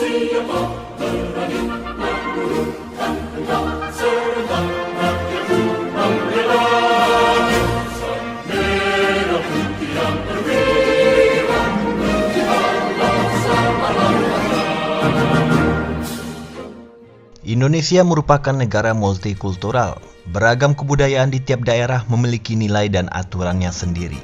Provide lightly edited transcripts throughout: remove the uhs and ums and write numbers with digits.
Siapa berani mengurungkan engkau serentak rakyatku membela sang merah putih yang perwira berjibalah sama lawan. Indonesia merupakan negara multikultural. Beragam kebudayaan di tiap daerah memiliki nilai dan aturannya sendiri.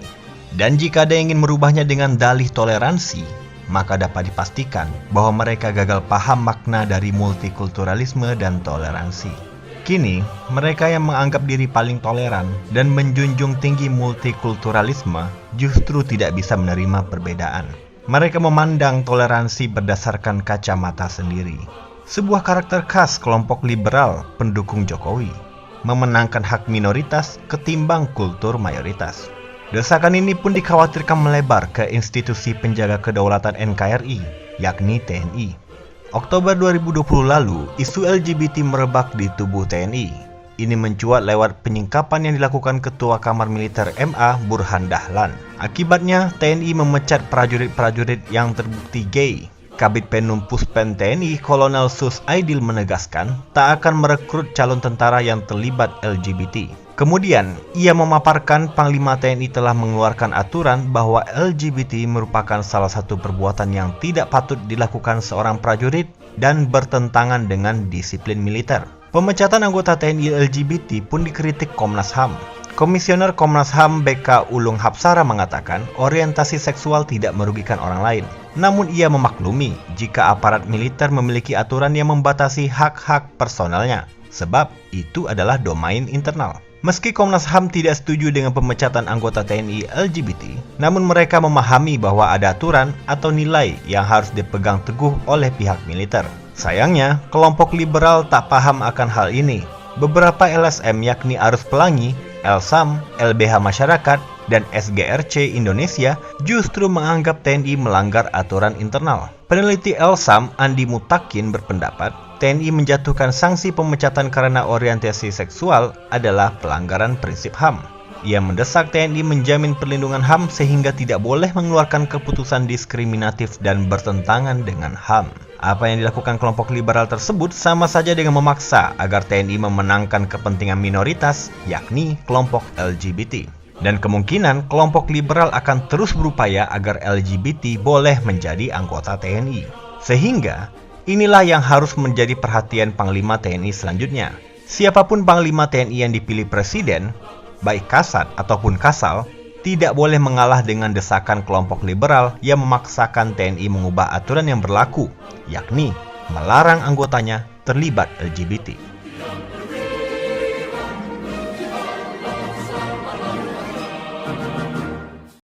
Dan jika ada yang ingin merubahnya dengan dalih toleransi, maka dapat dipastikan bahwa mereka gagal paham makna dari multikulturalisme dan toleransi. Kini, mereka yang menganggap diri paling toleran dan menjunjung tinggi multikulturalisme justru tidak bisa menerima perbedaan. Mereka memandang toleransi berdasarkan kacamata sendiri. Sebuah karakter khas kelompok liberal pendukung Jokowi, memenangkan hak minoritas ketimbang kultur mayoritas. Desakan ini pun dikhawatirkan melebar ke institusi penjaga kedaulatan NKRI, yakni TNI. Oktober 2020 lalu, isu LGBT merebak di tubuh TNI. Ini mencuat lewat penyingkapan yang dilakukan Ketua Kamar Militer MA Burhan Dahlan. Akibatnya, TNI memecat prajurit-prajurit yang terbukti gay. Kabid Penum Puspen TNI Kolonel Sus Aidil menegaskan tak akan merekrut calon tentara yang terlibat LGBT. Kemudian, ia memaparkan Panglima TNI telah mengeluarkan aturan bahwa LGBT merupakan salah satu perbuatan yang tidak patut dilakukan seorang prajurit dan bertentangan dengan disiplin militer. Pemecatan anggota TNI LGBT pun dikritik Komnas HAM. Komisioner Komnas HAM BK Ulung Hapsara mengatakan orientasi seksual tidak merugikan orang lain. Namun ia memaklumi jika aparat militer memiliki aturan yang membatasi hak-hak personalnya, sebab itu adalah domain internal. Meski Komnas HAM tidak setuju dengan pemecatan anggota TNI LGBT, namun mereka memahami bahwa ada aturan atau nilai yang harus dipegang teguh oleh pihak militer. Sayangnya, kelompok liberal tak paham akan hal ini. Beberapa LSM yakni Arus Pelangi, LSAM, LBH Masyarakat, dan SGRC Indonesia justru menganggap TNI melanggar aturan internal. Peneliti LSAM Andi Mutakin berpendapat TNI menjatuhkan sanksi pemecatan karena orientasi seksual adalah pelanggaran prinsip HAM. Ia mendesak TNI menjamin perlindungan HAM sehingga tidak boleh mengeluarkan keputusan diskriminatif dan bertentangan dengan HAM. Apa yang dilakukan kelompok liberal tersebut sama saja dengan memaksa agar TNI memenangkan kepentingan minoritas, yakni kelompok LGBT. Dan kemungkinan kelompok liberal akan terus berupaya agar LGBT boleh menjadi anggota TNI. Sehingga, inilah yang harus menjadi perhatian Panglima TNI selanjutnya. Siapapun Panglima TNI yang dipilih Presiden, baik kasat ataupun kasal, tidak boleh mengalah dengan desakan kelompok liberal yang memaksakan TNI mengubah aturan yang berlaku, yakni melarang anggotanya terlibat LGBT.